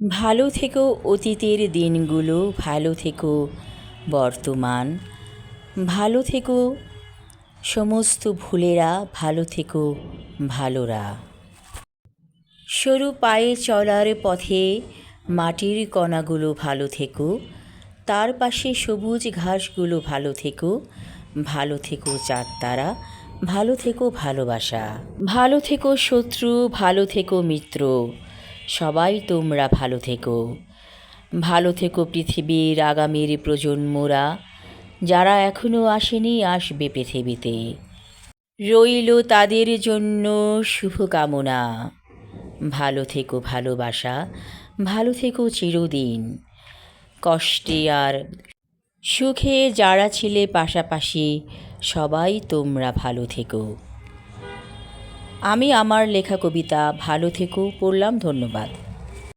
ভালো থেকো অতীতের দিনগুলো, ভালো থেকো বর্তমান, ভালো থেকো সমস্ত ভুলেরা, ভালো থেকো ভালোরা। সরু পায়ে চলার পথে মাটির কণাগুলো ভালো থেকো, তার পাশে সবুজ ঘাসগুলো ভালো থেকো, ভালো থেকো চাঁদতারা, ভালো থেকো ভালোবাসা। ভালো থেকো শত্রু, ভালো থেকো মিত্র, সবাই তোমরা ভালো থেকো। ভালো থেকো পৃথিবীর আগামীর প্রজন্মরা, যারা এখনও আসেনি, আসবে পৃথিবীতে। রইল তাদের জন্য শুভকামনা। ভালো থেকো ভালোবাসা, ভালো থেকো চিরদিন। কষ্টে আর সুখে যারা ছিলে পাশাপাশি, সবাই তোমরা ভালো থেকো। আমি আমার লেখা কবিতা ভালো থেকো পড়লাম। ধন্যবাদ।